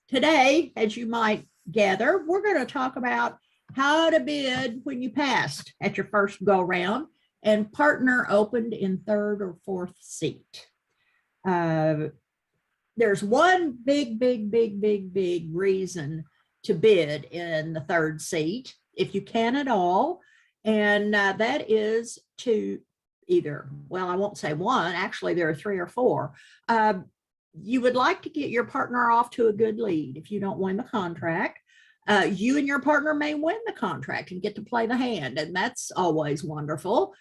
Today, as you might gather, we're going to talk about how to bid when you passed at your first go round and partner opened in third or fourth seat. There's one big reason to bid in the third seat, if you can at all, and that is to either, well, I won't say one, actually there are three or four. You would like to get your partner off to a good lead. If you don't win the contract, you and your partner may win the contract and get to play the hand, and that's always wonderful.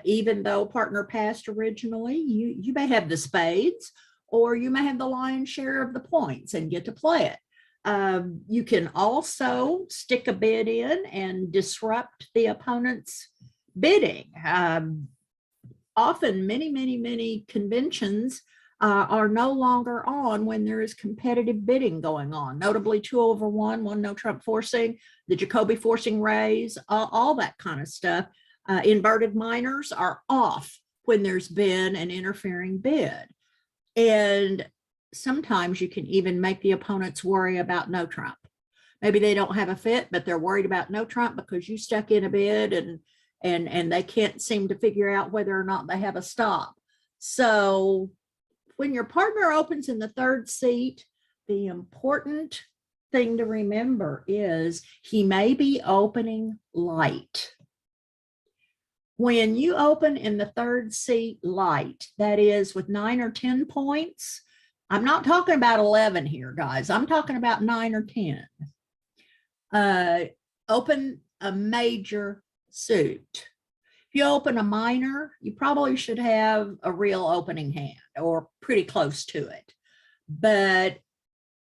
Even though partner passed originally, you may have the spades, or you may have the lion's share of the points and get to play it. You can also stick a bid in and disrupt the opponent's bidding. Often many conventions are no longer on when there is competitive bidding going on, notably 2-over-1, one no trump forcing, the Jacoby forcing raise, all that kind of stuff. Inverted minors are off when there's been an interfering bid. And sometimes you can even make the opponents worry about no trump. Maybe they don't have a fit, but they're worried about no trump because you stuck in a bid and they can't seem to figure out whether or not they have a stop. So when your partner opens in the third seat, the important thing to remember is he may be opening light. When you open in the third seat light, that is with 9 or 10 points, I'm not talking about 11 here, guys. I'm talking about 9 or 10. Open a major suit. If you open a minor, you probably should have a real opening hand or pretty close to it. But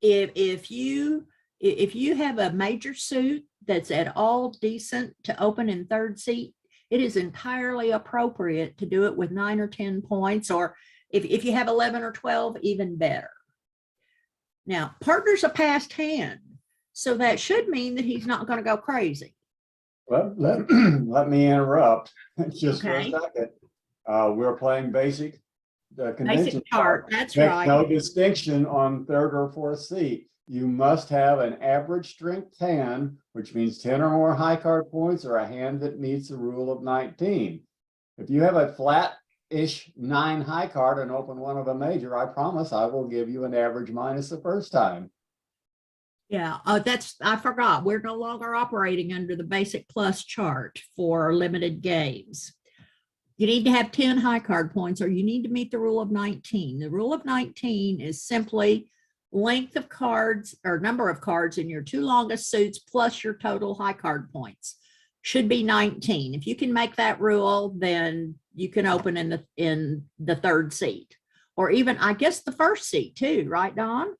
if you have a major suit that's at all decent to open in third seat, it is entirely appropriate to do it with 9 or 10 points, or if you have 11 or 12, even better. Now, partner's a passed hand, so that should mean that he's not going to go crazy. Well, let me interrupt just for a Okay. second. We're playing basic convention Basic chart, that's Make right. no distinction on third or fourth seat. You must have an average strength hand, which means 10 or more high card points, or a hand that meets the rule of 19. If you have a flat-ish 9 high card and open one of a major, I promise I will give you an average minus the first time. Yeah, I forgot. We're no longer operating under the basic plus chart for limited games. You need to have 10 high card points, or you need to meet the rule of 19. The rule of 19 is simply length of cards or number of cards in your 2 longest suits plus your total high card points. Should be 19. If you can make that rule, then you can open in the third seat, or even, I guess, the first seat too, right, Don?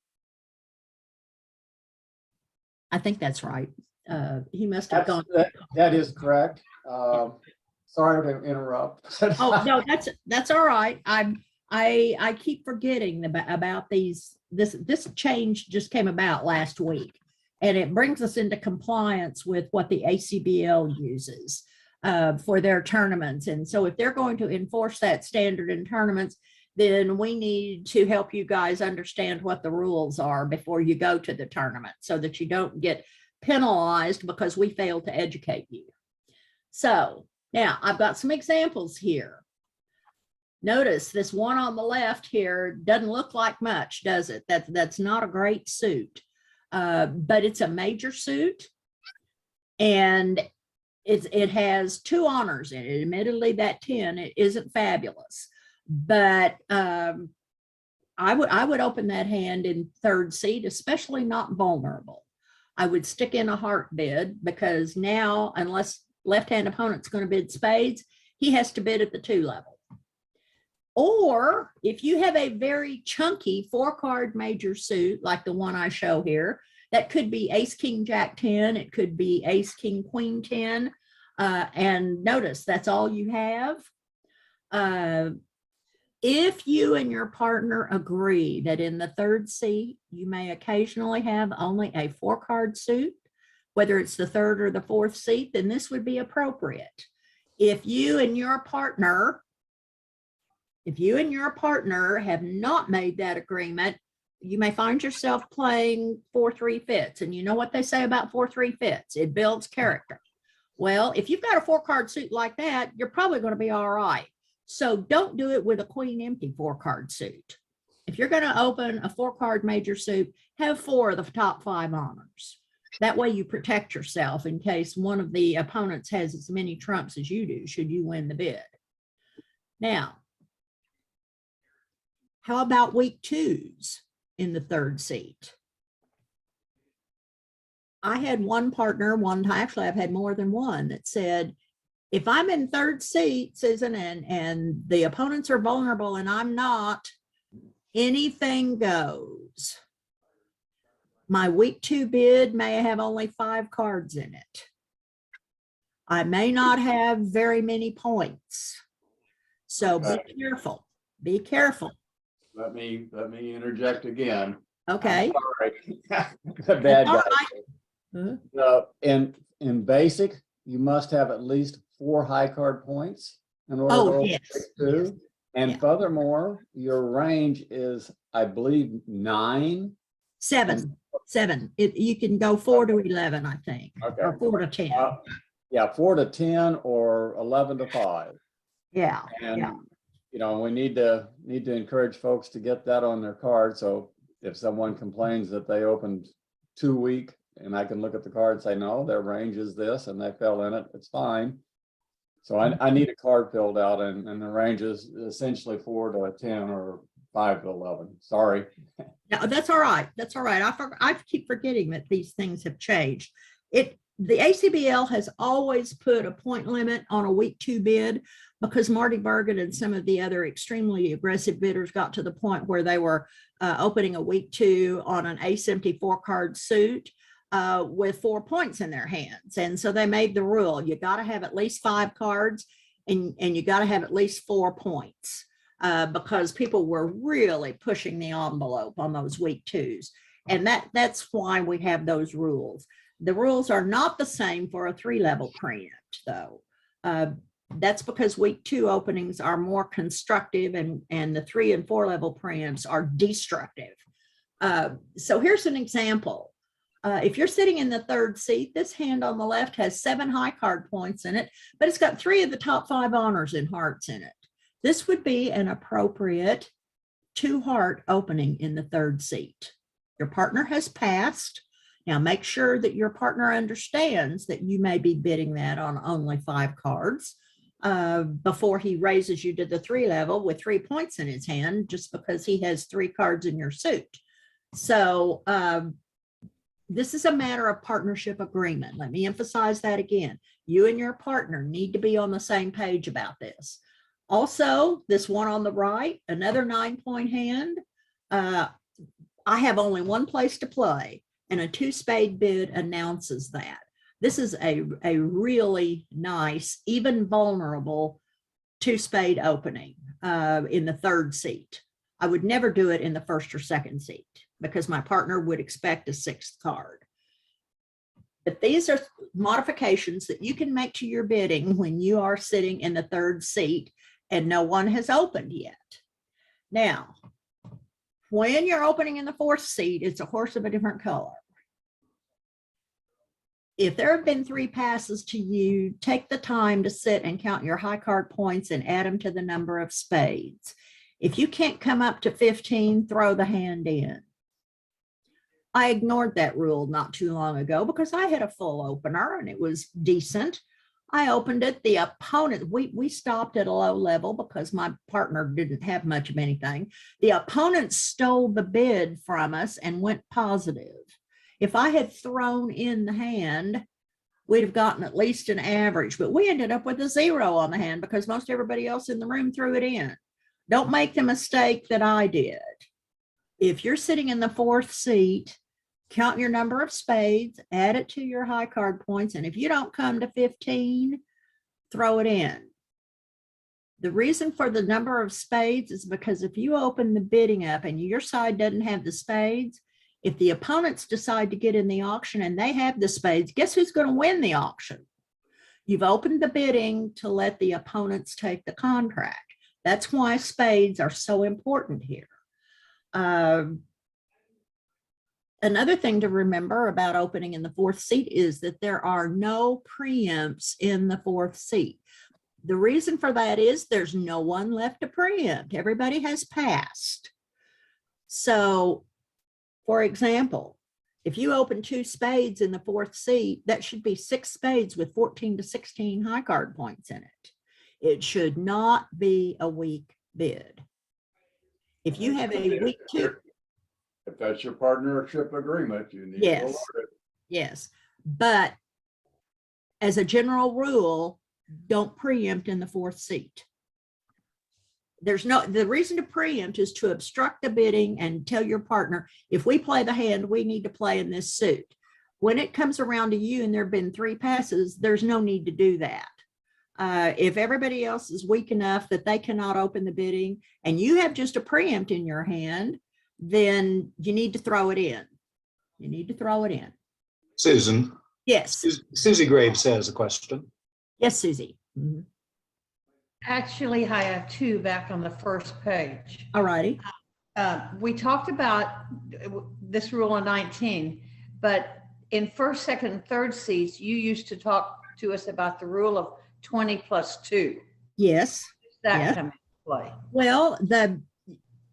I think that's right. He must have gone. That is correct. Sorry to interrupt. Oh no, that's all right. I keep forgetting about these. This change just came about last week, and it brings us into compliance with what the ACBL uses for their tournaments. And so if they're going to enforce that standard in tournaments, then we need to help you guys understand what the rules are before you go to the tournament, so that you don't get penalized because we failed to educate you. So now I've got some examples here. Notice this one on the left here doesn't look like much, does it? That's not a great suit, but it's a major suit, and it has 2 honors in it. Admittedly, that 10, it isn't fabulous, but I would open that hand in third seat, especially not vulnerable. I would stick in a heart bid, because now, unless left-hand opponent's going to bid spades, he has to bid at the 2 level. Or if you have a very chunky 4-card major suit like the one I show here, that could be ace, king, jack 10. It could be ace, king, queen 10. And notice that's all you have. If you and your partner agree that in the third seat, you may occasionally have only a 4-card suit, whether it's the third or the fourth seat, then this would be appropriate. If you and your partner have not made that agreement, you may find yourself playing 4-3 fits, and you know what they say about 4-3 fits, it builds character. Well, if you've got a 4-card suit like that, you're probably going to be all right. So don't do it with a queen empty 4-card suit. If you're going to open a 4-card major suit, have 4 of the top 5 honors. That way you protect yourself in case one of the opponents has as many trumps as you do, should you win the bid. Now, how about weak 2s in the 3rd seat? I had one partner one time, actually I've had more than one, that said, if I'm in 3rd seat, Susan, and the opponents are vulnerable and I'm not, anything goes. My week 2 bid may have only 5 cards in it. I may not have very many points. So be careful, be careful. Let me interject again. Okay. Sorry. Bad guy. Right. In basic, you must have at least 4 high card points in order to open yes. week 2. Yes. And furthermore, your range is, I believe, 9. 7. You can go 4 to 11, I think, okay. Or 4 to 10. Yeah, 4 to 10 or 11 to 5. Yeah. And you know, we need to encourage folks to get that on their card. So if someone complains that they opened too weak, and I can look at the card and say, no, their range is this, and they fell in it, it's fine. So I need a card filled out, and the range is essentially 4 to 10 or 5 to 11. Sorry. No, that's all right. That's all right. I keep forgetting that these things have changed. The ACBL has always put a point limit on a week 2 bid because Marty Bergen and some of the other extremely aggressive bidders got to the point where they were opening a week 2 on an ace empty 4-card suit with 4 points in their hands. And so they made the rule, you got to have at least 5 cards and you got to have at least 4 points because people were really pushing the envelope on those week 2s. And that's why we have those rules. The rules are not the same for a 3-level preempt, though. That's because week 2 openings are more constructive and the 3 and 4 level preempts are destructive. So here's an example. If you're sitting in the 3rd seat, this hand on the left has 7 high card points in it, but it's got 3 of the top 5 honors and hearts in it. This would be an appropriate 2-heart opening in the 3rd seat. Your partner has passed. Now make sure that your partner understands that you may be bidding that on only 5 cards before he raises you to the 3 level with 3 points in his hand just because he has 3 cards in your suit. So this is a matter of partnership agreement. Let me emphasize that again. You and your partner need to be on the same page about this. Also, this one on the right, another 9-point hand. I have only one place to play, and a 2-spade bid announces that. This is a really nice, even vulnerable 2-spade opening in the 3rd seat. I would never do it in the 1st or 2nd seat because my partner would expect a 6th card. But these are modifications that you can make to your bidding when you are sitting in the 3rd seat and no one has opened yet. Now, when you're opening in the 4th seat, it's a horse of a different color. If there have been 3 passes to you, take the time to sit and count your high card points and add them to the number of spades. If you can't come up to 15, throw the hand in. I ignored that rule not too long ago because I had a full opener and it was decent. I opened it. The opponent, we stopped at a low level because my partner didn't have much of anything. The opponent stole the bid from us and went positive. If I had thrown in the hand, we'd have gotten at least an average, but we ended up with a 0 on the hand because most everybody else in the room threw it in. Don't make the mistake that I did. If you're sitting in the 4th seat, count your number of spades, add it to your high card points, and if you don't come to 15, throw it in. The reason for the number of spades is because if you open the bidding up and your side doesn't have the spades, if the opponents decide to get in the auction and they have the spades, guess who's going to win the auction? You've opened the bidding to let the opponents take the contract. That's why spades are so important here. Another thing to remember about opening in the fourth seat is that there are no preempts in the fourth seat. The reason for that is there's no one left to preempt. Everybody has passed. So, for example, if you open 2 spades in the fourth seat, that should be 6 spades with 14 to 16 high card points in it. It should not be a weak bid. If you have a weak two, If that's your partnership agreement, you need to yes, award it. yes, but as a general rule, don't preempt in the fourth seat. The reason to preempt is to obstruct the bidding and tell your partner, if we play the hand, we need to play in this suit. When it comes around to you and there've been 3 passes, there's no need to do that. If everybody else is weak enough that they cannot open the bidding and you have just a preempt in your hand, then you need to throw it in. You need to throw it in. Susan. Yes. Susie Graves has a question. Yes, Susie. Mhm. Actually, I have 2 back on the first page. All righty. We talked about this rule in 19, but in first, second, and third seats, you used to talk to us about the rule of 20 plus 2. Yes. That Yeah. come into play. Well, the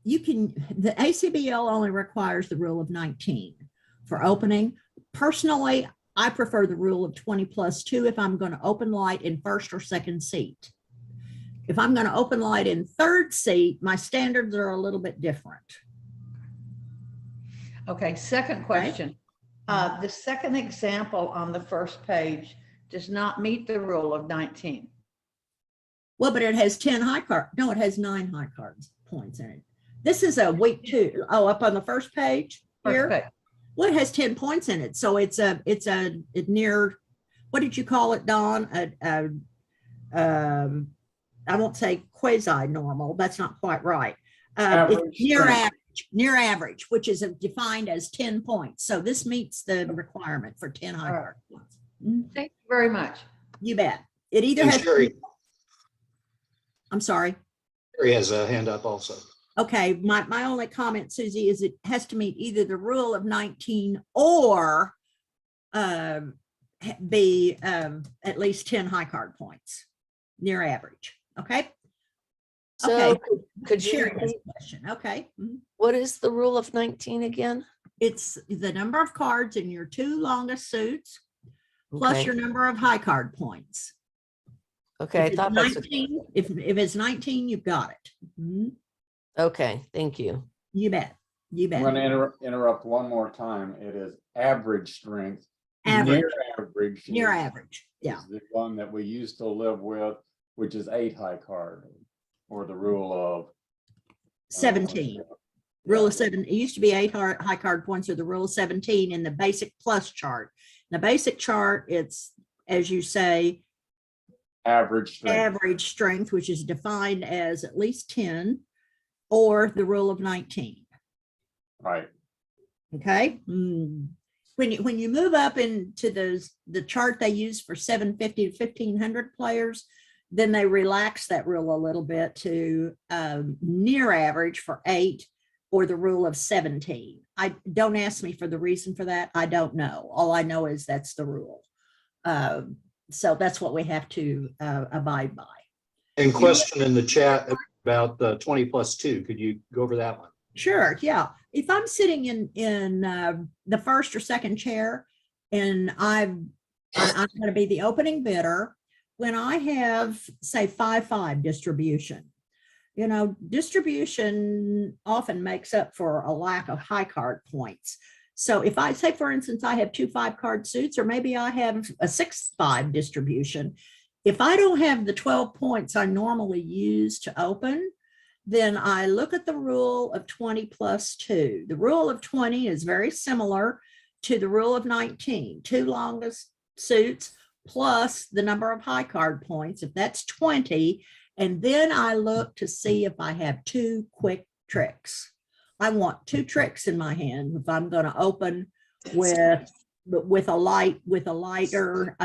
ACBL only requires the rule of 19 for opening. Personally, I prefer the rule of 20 plus 2 if I'm going to open light in first or second seat. If I'm going to open light in third seat, my standards are a little bit different. Okay, second question. The second example on the first page does not meet the rule of 19. Well, but it has 10 high card. No, it has 9 high cards points in it. This is a week 2. Oh, up on the first page here. First page. Well, it has 10 points in it. So it's a near, what did you call it, Dawn? I won't say quasi-normal. That's not quite right. It's near average, which is defined as 10 points. So this meets the requirement for 10 high card points. Thank you very much. You bet. It either And has. Sherry I'm sorry. has a hand up also. Okay, my only comment, Susie, is it has to meet either the rule of 19 or be at least 10 high card points, near average. Okay. So Okay. could you Sherry has repeat, a question. Okay. Mhm. what is the rule of 19 again? It's the number of cards in your 2 longest suits plus Okay. your number of high card points. Okay, I If it's thought that's, 19, if it's 19, you've got it. Mhm. okay, thank you. You bet. You I'm going bet. to interrupt one more time. It is average strength. Average. Near average. Near is- average. Yeah. is the one that we used to live with, which is 8 high card, or the rule of 17. Rule of 7. It used to be 8 high card points, or the rule of 17 in the basic plus chart. In the basic chart, it's, as you say, average strength. average strength, which is defined as at least 10, or the rule of 19. Right. Okay. When you move up into the chart they use for 750 to 1500 players, then they relax that rule a little bit to near average for 8, or the rule of 17. I don't ask me for the reason for that. I don't know. All I know is that's the rule. So that's what we have to abide by. And question in the chat about the 20 plus 2. Could you go over that one? Sure. Yeah. If I'm sitting in the first or second chair and I'm going to be the opening bidder, when I have, say, 5-5 distribution, distribution often makes up for a lack of high card points. So if I say, for instance, I have 2 5-card suits, or maybe I have a 6-5 distribution, if I don't have the 12 points I normally use to open, then I look at the rule of 20 plus 2. The rule of 20 is very similar to the rule of 19, 2 longest suits plus the number of high card points, if that's 20. And then I look to see if I have 2 quick tricks. I want 2 tricks in my hand if I'm going to open with a lighter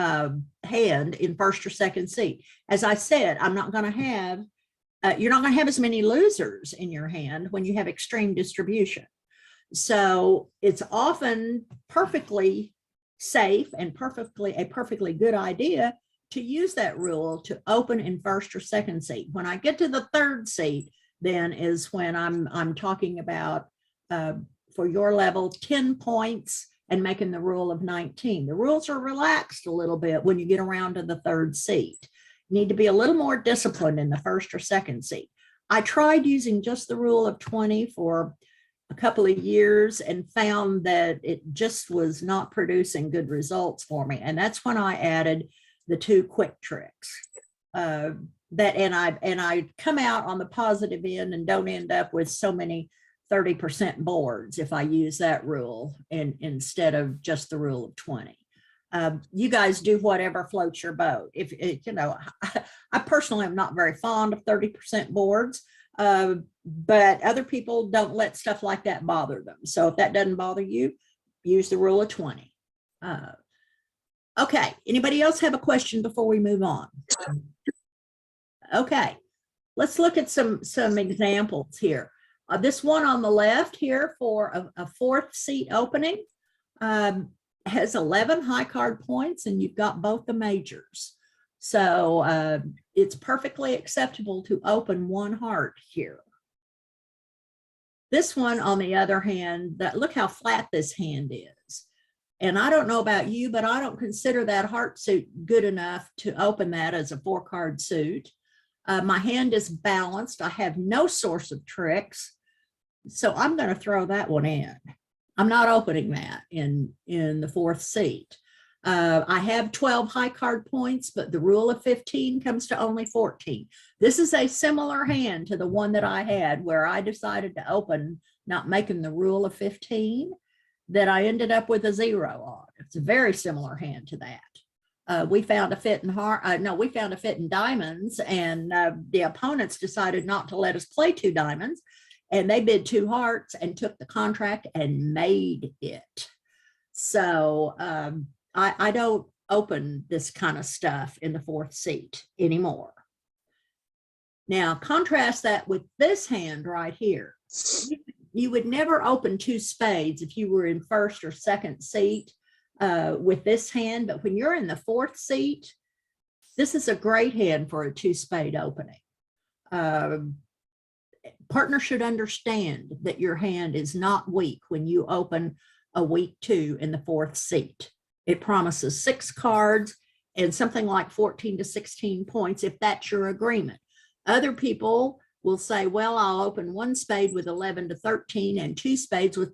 hand in first or second seat. As I said, I'm not going to have you're not going to have as many losers in your hand when you have extreme distribution. So it's often perfectly safe and a perfectly good idea to use that rule to open in first or second seat. When I get to the third seat, then is when I'm talking about for your level 10 points and making the rule of 19. The rules are relaxed a little bit when you get around to the third seat. You need to be a little more disciplined in the first or second seat. I tried using just the rule of 20 for a couple of years and found that it just was not producing good results for me. And that's when I added the 2 quick tricks. And I come out on the positive end and don't end up with so many 30% boards if I use that rule instead of just the rule of 20. You guys do whatever floats your boat. If you know, I personally am not very fond of 30% boards, but other people don't let stuff like that bother them. So if that doesn't bother you, use the rule of 20. Okay, anybody else have a question before we move on? Okay, let's look at some examples here. This one on the left here for a 4th seat opening has 11 high card points, and you've got both the majors. So it's perfectly acceptable to open 1 heart here. This one, on the other hand, look how flat this hand is. And I don't know about you, but I don't consider that heart suit good enough to open that as a 4-card suit. My hand is balanced. I have no source of tricks. So I'm going to throw that one in. I'm not opening that in the 4th seat. I have 12 high card points, but the rule of 15 comes to only 14. This is a similar hand to the one that I had where I decided to open, not making the rule of 15, that I ended up with a 0 on. It's a very similar hand to that. We found a fit in we found a fit in diamonds, and the opponents decided not to let us play 2 diamonds. And they bid 2 hearts and took the contract and made it. So I don't open this kind of stuff in the 4th seat anymore. Now, contrast that with this hand right here. You would never open 2 spades if you were in 1st or 2nd seat with this hand. But when you're in the 4th seat, this is a great hand for a 2-spade opening. Partner should understand that your hand is not weak when you open a weak 2 in the 4th seat. It promises 6 cards and something like 14 to 16 points if that's your agreement. Other people will say, well, I'll open 1 spade with 11 to 13 and 2 spades with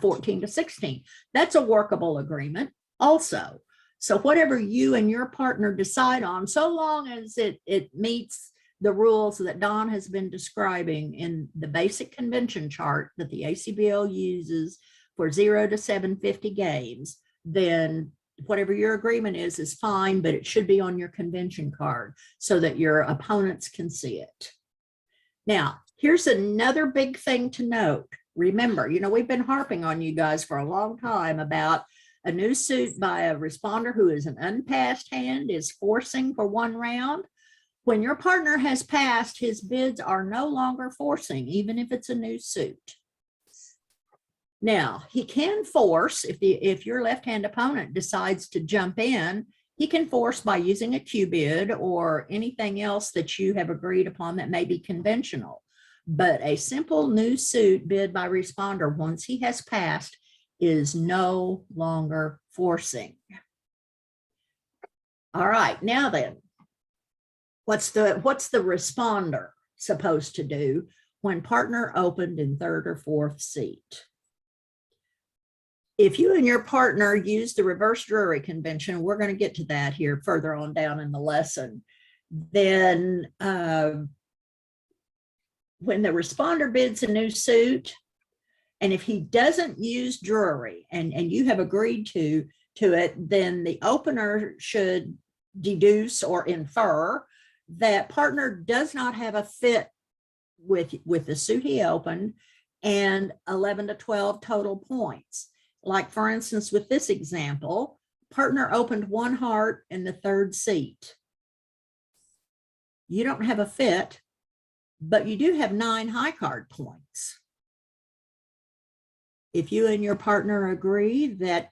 14 to 16. That's a workable agreement also. So whatever you and your partner decide on, so long as it meets the rules that Don has been describing in the basic convention chart that the ACBL uses for 0 to 750 games, then whatever your agreement is fine, but it should be on your convention card so that your opponents can see it. Now, here's another big thing to note. Remember, we've been harping on you guys for a long time about a new suit by a responder who is an unpassed hand is forcing for 1 round. When your partner has passed, his bids are no longer forcing, even if it's a new suit. Now, he can force, if your left-hand opponent decides to jump in, he can force by using a Q bid or anything else that you have agreed upon that may be conventional. But a simple new suit bid by responder, once he has passed, is no longer forcing. All right, now then. What's the responder supposed to do when partner opened in 3rd or 4th seat? If you and your partner use the reverse Drury Convention, we're going to get to that here further on down in the lesson, then when the responder bids a new suit, and if he doesn't use Drury and you have agreed to it, then the opener should deduce or infer that partner does not have a fit with the suit he opened and 11 to 12 total points. Like for instance, with this example, partner opened 1 heart in the 3rd seat. You don't have a fit, but you do have 9 high card points. If you and your partner agree that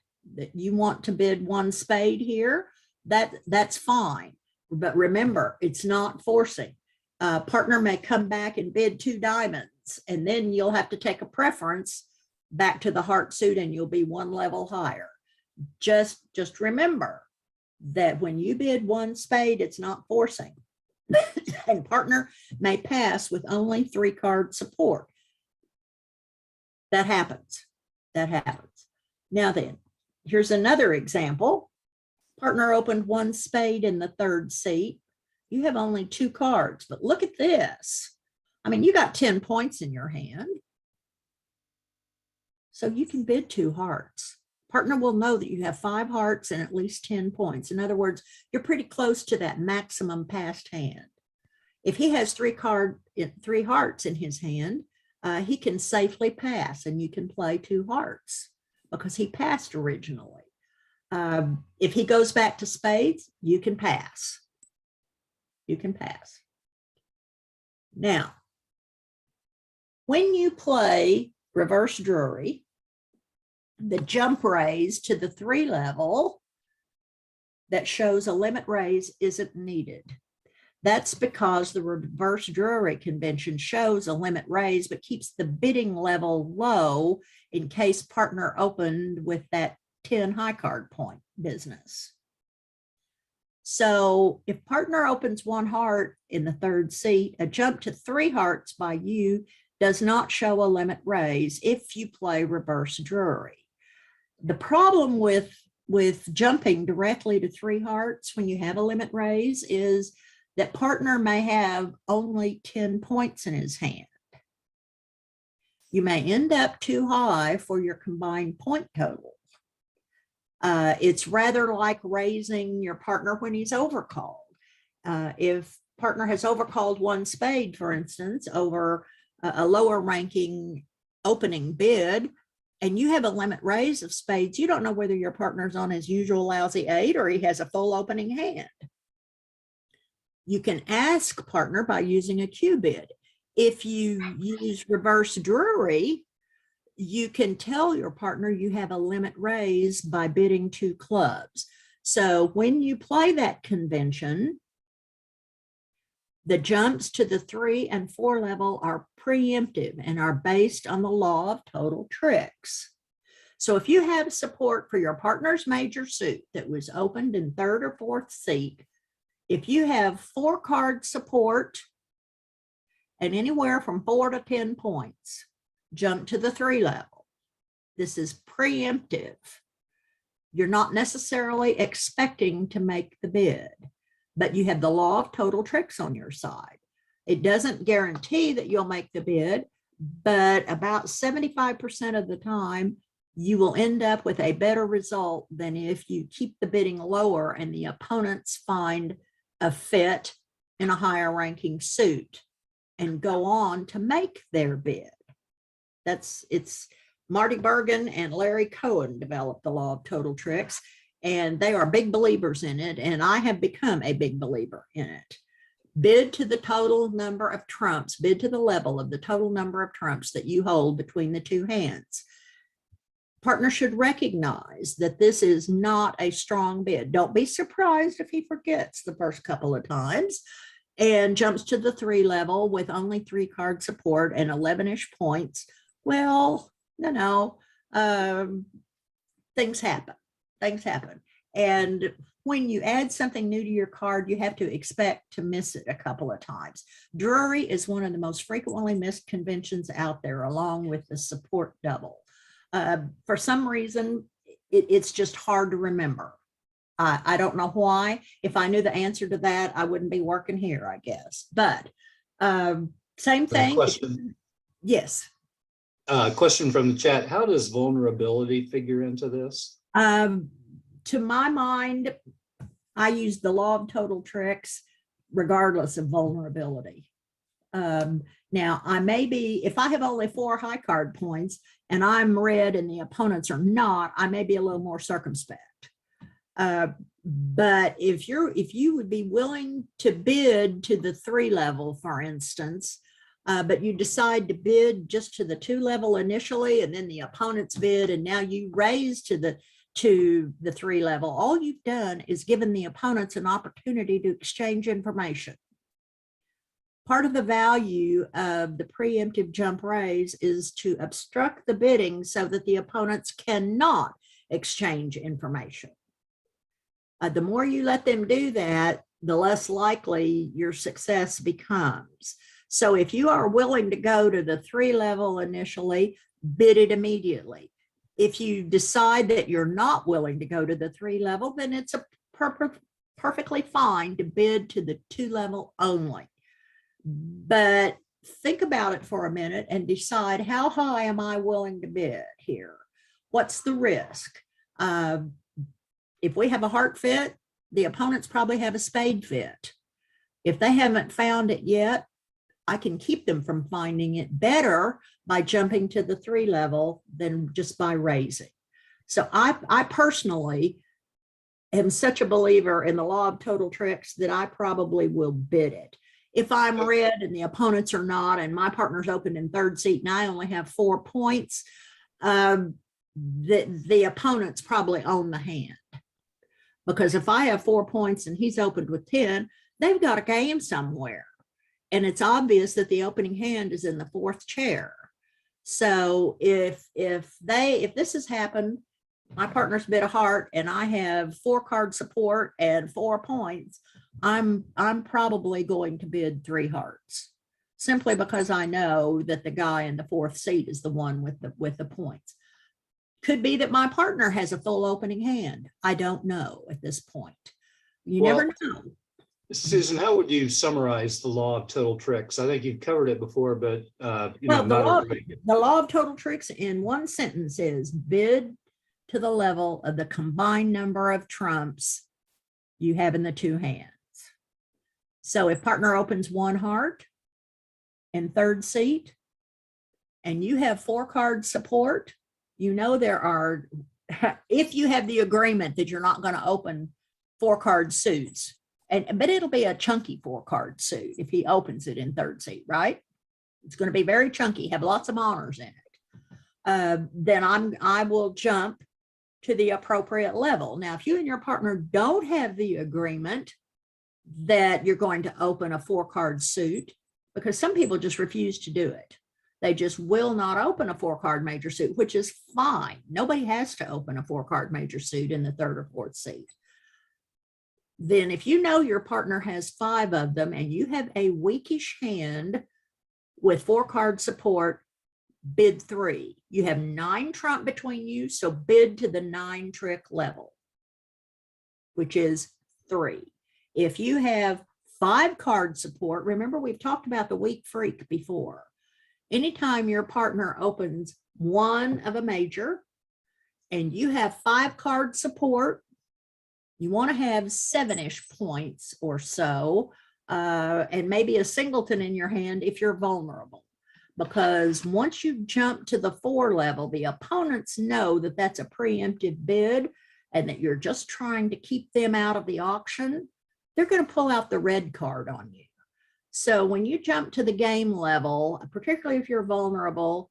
you want to bid one spade here, that's fine. But remember, it's not forcing. Partner may come back and bid 2 diamonds, and then you'll have to take a preference back to the heart suit and you'll be 1 level higher. Just remember that when you bid 1 spade, it's not forcing. And partner may pass with only 3 card support. That happens. That happens. Now then, here's another example. Partner opened 1 spade in the 3rd seat. You have only 2 cards, but look at this. I mean, you got 10 points in your hand. So you can bid 2 hearts. Partner will know that you have 5 hearts and at least 10 points. In other words, you're pretty close to that maximum passed hand. If he has 3 hearts in his hand, he can safely pass, and you can play 2 hearts because he passed originally. If he goes back to spades, you can pass. You can pass. Now, when you play reverse Drury, the jump raise to the 3 level that shows a limit raise isn't needed. That's because the reverse Drury convention shows a limit raise, but keeps the bidding level low in case partner opened with that 10 high card point business. So if partner opens 1 heart in the 3rd seat, a jump to 3 hearts by you does not show a limit raise if you play reverse Drury. The problem with jumping directly to 3 hearts when you have a limit raise is that partner may have only 10 points in his hand. You may end up too high for your combined point total. It's rather like raising your partner when he's overcalled. If partner has overcalled 1 spade, for instance, over a lower ranking opening bid, and you have a limit raise of spades, you don't know whether your partner's on his usual lousy 8 or he has a full opening hand. You can ask partner by using a Q bid. If you use reverse Drury, you can tell your partner you have a limit raise by bidding 2 clubs. So when you play that convention, the jumps to the 3 and 4 level are preemptive and are based on the law of total tricks. So if you have support for your partner's major suit that was opened in 3rd or 4th seat, if you have 4 card support and anywhere from 4 to 10 points, jump to the 3 level. This is preemptive. You're not necessarily expecting to make the bid, but you have the law of total tricks on your side. It doesn't guarantee that you'll make the bid, but about 75% of the time, you will end up with a better result than if you keep the bidding lower and the opponents find a fit in a higher ranking suit and go on to make their bid. It's Marty Bergen and Larry Cohen developed the law of total tricks, and they are big believers in it, and I have become a big believer in it. Bid to the total number of trumps, bid to the level of the total number of trumps that you hold between the 2 hands. Partner should recognize that this is not a strong bid. Don't be surprised if he forgets the first couple of times and jumps to the 3 level with only 3 card support and 11-ish points. Well, things happen. Things happen. And when you add something new to your card, you have to expect to miss it a couple of times. Drury is one of the most frequently missed conventions out there, along with the support double. For some reason, it's just hard to remember. I don't know why. If I knew the answer to that, I wouldn't be working here, I guess. But same thing. Question. Yes. Question from the chat. How does vulnerability figure into this? To my mind, I use the law of total tricks regardless of vulnerability. Now, I may be, if I have only 4 high card points and I'm red and the opponents are not, I may be a little more circumspect. But if you would be willing to bid to the 3 level, for instance, but you decide to bid just to the 2 level initially, and then the opponent's bid, and now you raise to the 3 level. All you've done is given the opponents an opportunity to exchange information. Part of the value of the preemptive jump raise is to obstruct the bidding so that the opponents cannot exchange information. The more you let them do that, the less likely your success becomes. So if you are willing to go to the 3 level initially, bid it immediately. If you decide that you're not willing to go to the 3 level, then it's perfectly fine to bid to the 2 level only. But think about it for a minute and decide, how high am I willing to bid here? What's the risk? If we have a heart fit, the opponents probably have a spade fit. If they haven't found it yet, I can keep them from finding it better by jumping to the 3 level than just by raising. So I personally am such a believer in the law of total tricks that I probably will bid it. If I'm red and the opponents are not, and my partner's opened in 3rd seat and I only have 4 points, the opponents probably own the hand. Because if I have 4 points and he's opened with 10, they've got a game somewhere. And it's obvious that the opening hand is in the 4th chair. So if this has happened, my partner's bid a heart and I have 4 card support and 4 points, I'm probably going to bid 3 hearts, simply because I know that the guy in the 4th seat is the one with the points. Could be that my partner has a full opening hand. I don't know at this point. You never know. Susan, how would you summarize the law of total tricks? I think you've covered it before, but Well, the law of total tricks in one sentence is bid to the level of the combined number of trumps you have in the 2 hands. So if partner opens 1 heart in 3rd seat and you have 4 card support, you know there are, if you have the agreement that you're not going to open 4 card suits, but it'll be a chunky 4 card suit if he opens it in 3rd seat, right? It's going to be very chunky, have lots of honors in it. Then I will jump to the appropriate level. Now, if you and your partner don't have the agreement that you're going to open a 4 card suit, because some people just refuse to do it. They just will not open a 4 card major suit, which is fine. Nobody has to open a 4 card major suit in the 3rd or 4th seat. Then if you know your partner has 5 of them and you have a weakish hand with 4 card support, bid 3. You have 9 trump between you, so bid to the 9 trick level, which is 3. If you have 5 card support, remember we've talked about the weak freak before. Anytime your partner opens 1 of a major and you have 5 card support, you want to have 7-ish points or so, and maybe a singleton in your hand if you're vulnerable. Because once you jump to the 4 level, the opponents know that that's a preemptive bid and that you're just trying to keep them out of the auction. They're going to pull out the red card on you. So when you jump to the game level, particularly if you're vulnerable,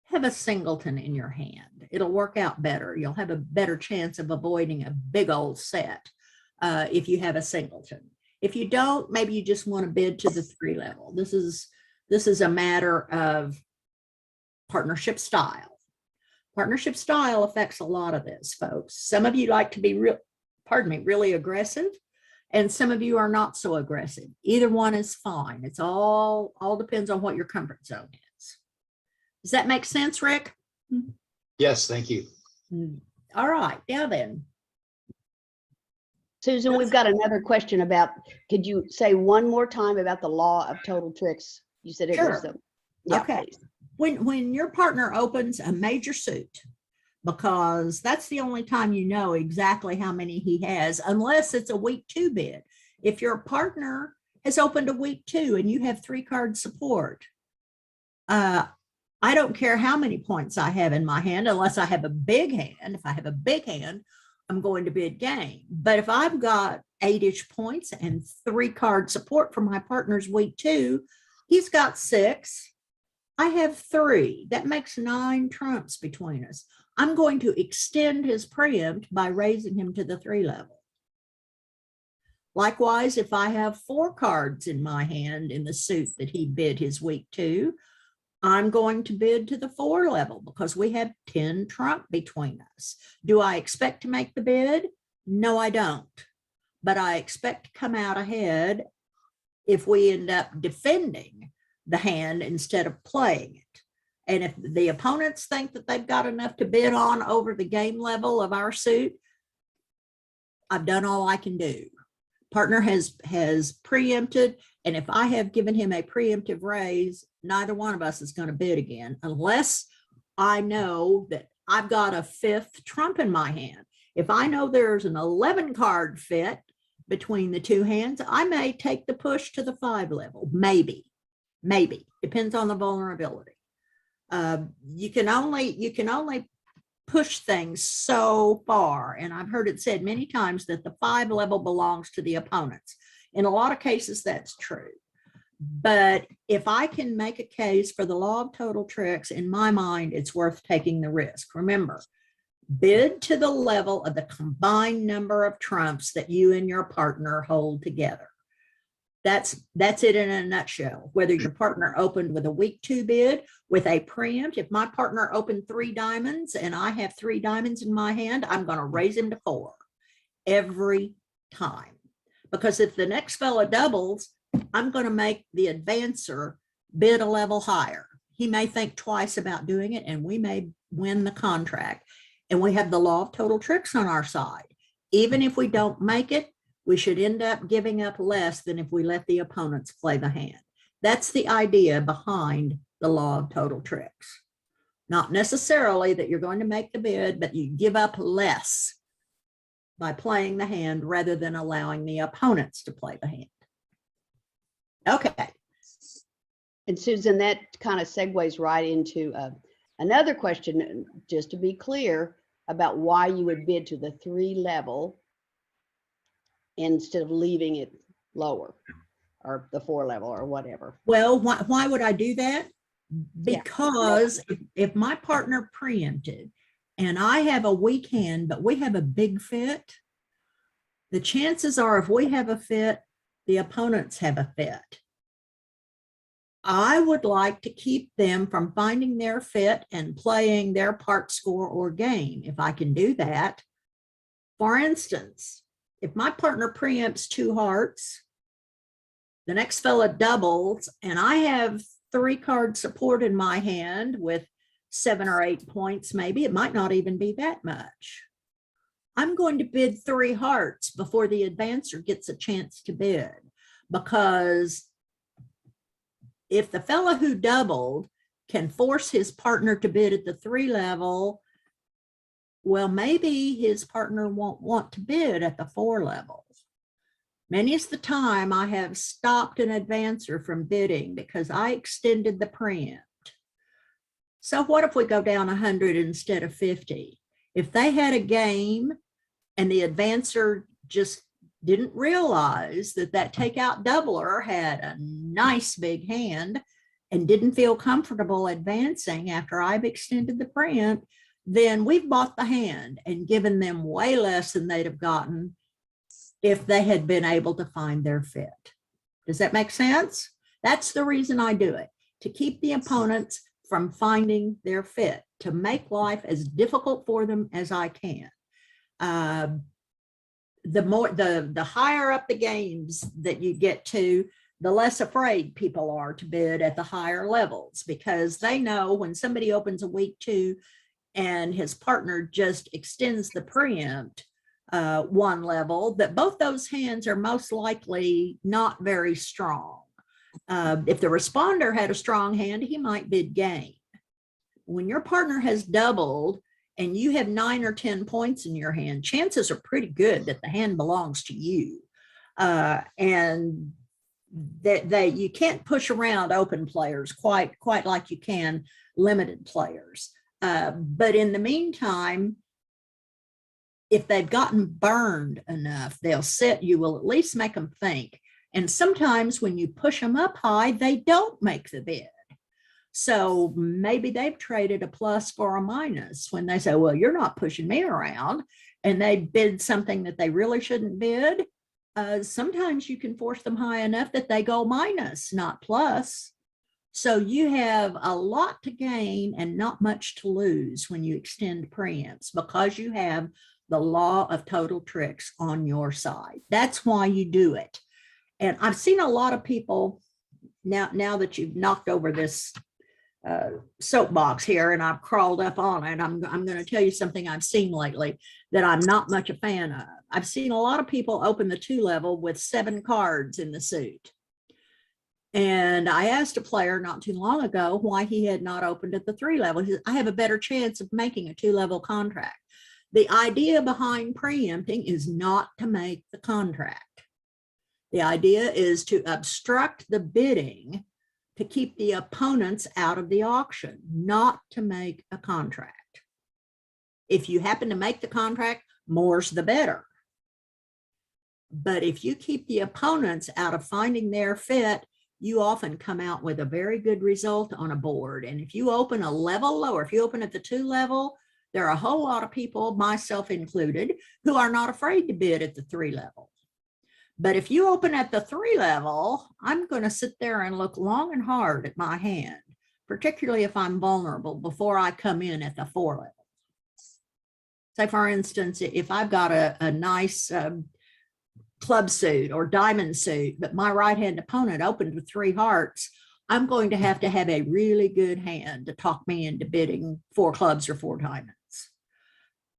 have a singleton in your hand. It'll work out better. You'll have a better chance of avoiding a big old set if you have a singleton. If you don't, maybe you just want to bid to the 3 level. This is a matter of partnership style. Partnership style affects a lot of this, folks. Some of you like to be really aggressive, and some of you are not so aggressive. Either one is fine. It's all depends on what your comfort zone is. Does that make sense, Rick? Yes, thank you. All right, now then. Susan, we've got another question about, could you say one more time about the law of total tricks? You said it was Sure. the, yeah, Okay. please. When your partner opens a major suit, because that's the only time you know exactly how many he has, unless it's a week 2 bid. If your partner has opened a week 2 and you have 3 card support, I don't care how many points I have in my hand, unless I have a big hand. If I have a big hand, I'm going to bid game. But if I've got 8-ish points and 3 card support from my partner's week 2, He's got 6. I have 3. That makes 9 trumps between us. I'm going to extend his preempt by raising him to the 3 level. Likewise, if I have 4 cards in my hand in the suit that he bid his week to, I'm going to bid to the 4 level because we have 10 trump between us. Do I expect to make the bid? No, I don't. But I expect to come out ahead if we end up defending the hand instead of playing it. And if the opponents think that they've got enough to bid on over the game level of our suit, I've done all I can do. Partner has preempted, and if I have given him a preemptive raise, neither one of us is going to bid again unless I know that I've got a 5th trump in my hand. If I know there's an 11 card fit between the 2 hands, I may take the push to the 5 level. Maybe, depends on the vulnerability. You can only push things so far. And I've heard it said many times that the 5 level belongs to the opponents. In a lot of cases, that's true. But if I can make a case for the law of total tricks, in my mind, it's worth taking the risk. Remember, bid to the level of the combined number of trumps that you and your partner hold together. That's it in a nutshell. Whether your partner opened with a week 2 bid with a preempt, if my partner opened 3 diamonds and I have 3 diamonds in my hand, I'm going to raise him to 4 every time. Because if the next fella doubles, I'm going to make the advancer bid a level higher. He may think twice about doing it and we may win the contract. And we have the law of total tricks on our side. Even if we don't make it, we should end up giving up less than if we let the opponents play the hand. That's the idea behind the law of total tricks. Not necessarily that you're going to make the bid, but you give up less by playing the hand rather than allowing the opponents to play the hand. Okay. And Susan, that kind of segues right into another question, just to be clear, about why you would bid to the 3 level instead of leaving it lower or the 4 level or whatever. Well, why would I do that? Because if my partner preempted and I have a weak hand, but we have a big fit, the chances are if we have a fit, the opponents have a fit. I would like to keep them from finding their fit and playing their part, score, or game. If I can do that, for instance, if my partner preempts 2 hearts, the next fella doubles, and I have 3 card support in my hand with 7 or 8 points, maybe it might not even be that much. I'm going to bid 3 hearts before the advancer gets a chance to bid, because if the fella who doubled can force his partner to bid at the 3 level, well, maybe his partner won't want to bid at the 4 level. Many is the time I have stopped an advancer from bidding because I extended the preempt. So what if we go down 100 instead of 50? If they had a game and the advancer just didn't realize that that takeout doubler had a nice big hand and didn't feel comfortable advancing after I've extended the preempt, then we've bought the hand and given them way less than they'd have gotten if they had been able to find their fit. Does that make sense? That's the reason I do it, to keep the opponents from finding their fit, to make life as difficult for them as I can. The higher up the games that you get to, the less afraid people are to bid at the higher levels, because they know when somebody opens a week 2 and his partner just extends the preempt 1 level, that both those hands are most likely not very strong. If the responder had a strong hand, he might bid game. When your partner has doubled and you have 9 or 10 points in your hand, chances are pretty good that the hand belongs to you. And that you can't push around open players quite like you can limited players. But in the meantime, if they've gotten burned enough, they'll sit, you will at least make them think And sometimes when you push them up high, they don't make the bid. So maybe they've traded a plus for a minus when they say, well, you're not pushing me around, and they bid something that they really shouldn't bid. Sometimes you can force them high enough that they go minus, not plus. So you have a lot to gain and not much to lose when you extend preempts, because you have the law of total tricks on your side. That's why you do it. And I've seen a lot of people now that you've knocked over this soapbox here and I've crawled up on it, I'm going to tell you something I've seen lately that I'm not much a fan of. I've seen a lot of people open the 2 level with 7 cards in the suit. And I asked a player not too long ago why he had not opened at the 3 level. He said, I have a better chance of making a 2 level contract. The idea behind preempting is not to make the contract. The idea is to obstruct the bidding to keep the opponents out of the auction, not to make a contract. If you happen to make the contract, more's the better. But if you keep the opponents out of finding their fit, you often come out with a very good result on a board. And if you open a level lower, if you open at the 2 level, there are a whole lot of people, myself included, who are not afraid to bid at the 3 level. But if you open at the 3 level, I'm going to sit there and look long and hard at my hand, particularly if I'm vulnerable, before I come in at the 4 level. Say, for instance, if I've got a nice club suit or diamond suit, but my right-hand opponent opened with 3 hearts, I'm going to have a really good hand to talk me into bidding 4 clubs or 4 diamonds.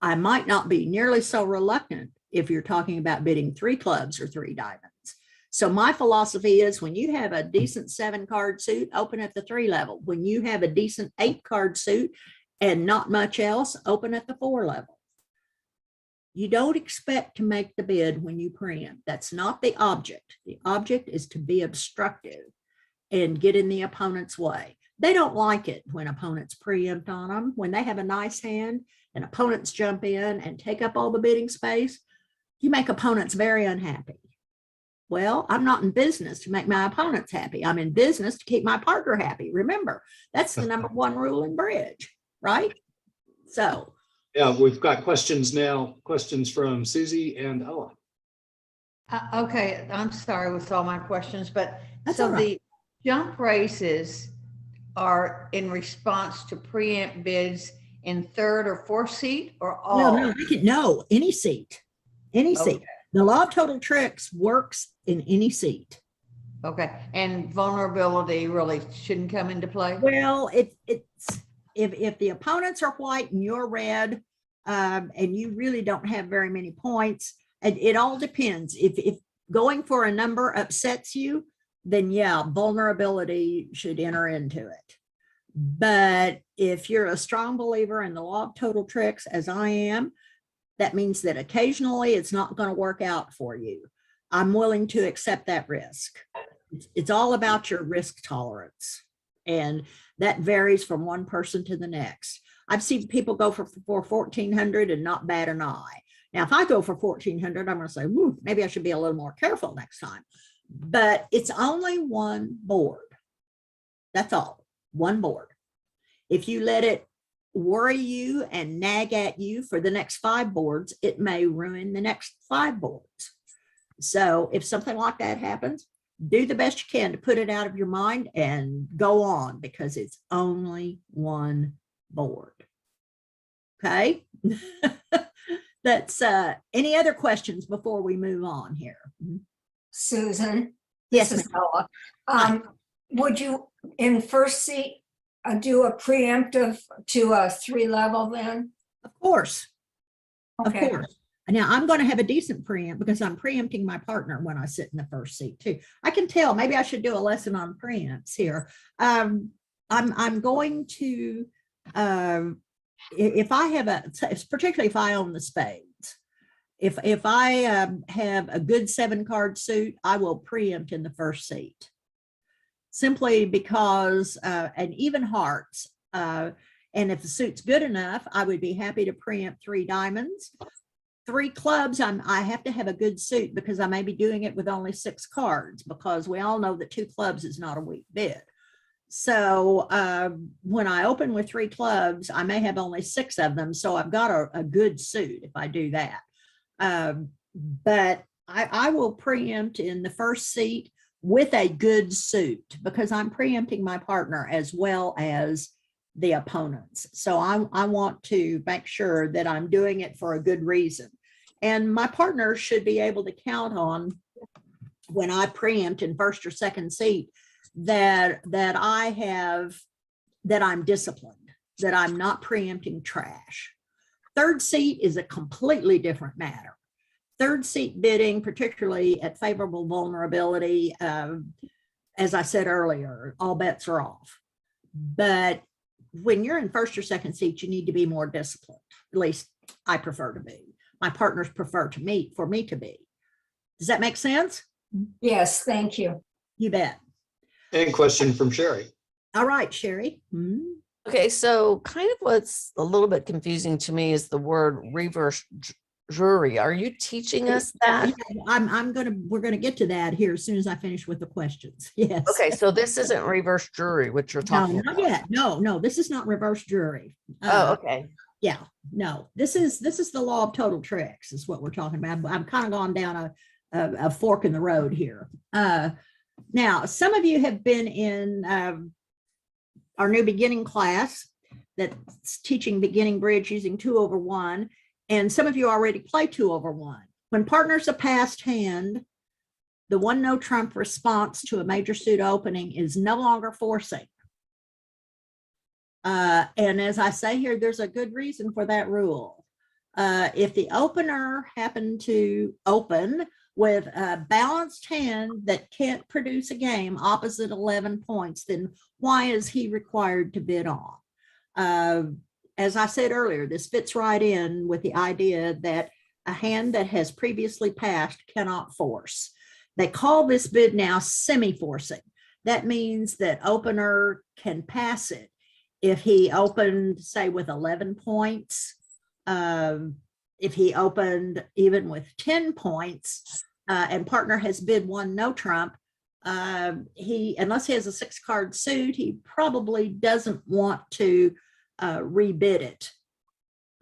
I might not be nearly so reluctant if you're talking about bidding 3 clubs or 3 diamonds. So my philosophy is, when you have a decent 7-card suit, open at the 3 level. When you have a decent 8-card suit and not much else, open at the 4 level. You don't expect to make the bid when you preempt. That's not the object. The object is to be obstructive and get in the opponent's way. They don't like it when opponents preempt on them. When they have a nice hand and opponents jump in and take up all the bidding space, you make opponents very unhappy. Well, I'm not in business to make my opponents happy. I'm in business to keep my partner happy. Remember, that's the #1 rule in bridge, right? So. Yeah, we've got questions now. Questions from Susie and Ella. Okay, I'm sorry with all my questions, but That's so all right. the jump races are in response to preempt bids in 3rd or 4th seat, or all? No, any seat, any seat. Okay. The law of total tricks works in any seat. Okay, and vulnerability really shouldn't come into play? Well, if the opponents are white and you're red, and you really don't have very many points, and it all depends. If going for a number upsets you, then yeah, vulnerability should enter into it. But if you're a strong believer in the law of total tricks, as I am, that means that occasionally it's not going to work out for you. I'm willing to accept that risk. It's all about your risk tolerance, and that varies from one person to the next. I've seen people go for 1,400 and not bat an eye. Now, if I go for 1,400, I'm going to say, maybe I should be a little more careful next time. But it's only one board. That's all, one board. If you let it worry you and nag at you for the next 5 boards, it may ruin the next 5 boards. So if something like that happens, do the best you can to put it out of your mind and go on, because it's only one board. Okay. That's any other questions before we move on here? Susan? Yes, This is Ella. Would you, in first seat, do a preemptive to a 3 level then? of course. Okay. Of course. Now I'm going to have a decent preempt because I'm preempting my partner when I sit in the first seat too. I can tell, maybe I should do a lesson on preempts here. I'm going to, if I have particularly if I own the spades, if I have a good 7-card suit, I will preempt in the first seat, simply because, and even hearts, and if the suit's good enough, I would be happy to preempt 3 diamonds. 3 clubs, I have to have a good suit because I may be doing it with only 6 cards, because we all know that 2 clubs is not a weak bid. So when I open with 3 clubs, I may have only 6 of them. So I've got a good suit if I do that. But I will preempt in the first seat with a good suit, because I'm preempting my partner as well as the opponents. So I want to make sure that I'm doing it for a good reason. And my partner should be able to count on, when I preempt in first or second seat, that I'm disciplined, that I'm not preempting trash. Third seat is a completely different matter. Third seat bidding, particularly at favorable vulnerability, as I said earlier, all bets are off. But when you're in first or second seat, you need to be more disciplined. At least I prefer to be. My partners prefer for me to be. Does that make sense? Yes, thank you. You bet. And question from Sherry. All right, Sherry. Okay, so kind of what's a little bit confusing to me is the word reverse jury. Are you teaching us that? We're gonna get to that here as soon as I finish with the questions. Yes. Okay, so this isn't reverse jury, what you're No, talking not about. yet. No, this is not reverse jury. Oh, okay. Yeah, no, this is the law of total tricks is what we're talking about. I'm kind of gone down a fork in the road here. Now, some of you have been in our new beginning class that's teaching beginning bridge using 2/1, and some of you already play 2/1. When partners a passed hand, the 1 no trump response to a major suit opening is no longer forcing. And as I say here, there's a good reason for that rule. If the opener happened to open with a balanced hand that can't produce a game opposite 11 points, then why is he required to bid on? As I said earlier, this fits right in with the idea that a hand that has previously passed cannot force. They call this bid now semi-forcing. That means that opener can pass it. If he opened, say, with 11 points, if he opened even with 10 points, and partner has bid 1 no trump, unless he has a 6-card suit, he probably doesn't want to rebid it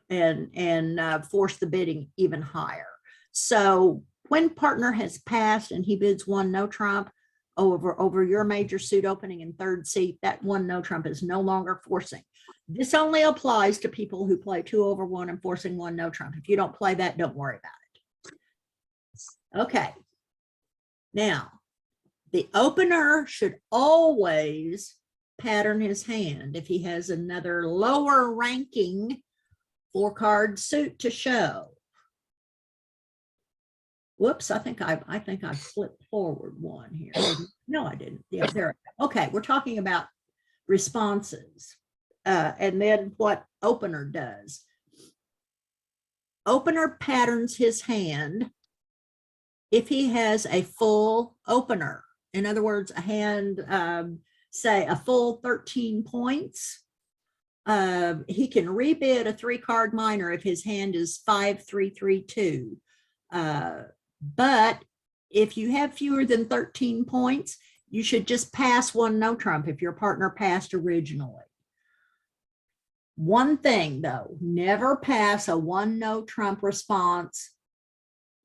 and force the bidding even higher. So when partner has passed and he bids 1 no trump over your major suit opening in third seat, that 1 no trump is no longer forcing. This only applies to people who play 2/1 and forcing 1 no trump. If you don't play that, don't worry about it. Okay. Now, the opener should always pattern his hand if he has another lower ranking 4-card suit to show. Whoops, I think I flipped forward one here. No, I didn't. Yeah, there. Okay, we're talking about responses. And then what opener does. Opener patterns his hand if he has a full opener. In other words, a hand, say a full 13 points. He can rebid a 3-card minor if his hand is 5-3-3-2. But if you have fewer than 13 points, you should just pass 1 no trump if your partner passed originally. One thing though, never pass a 1 no trump response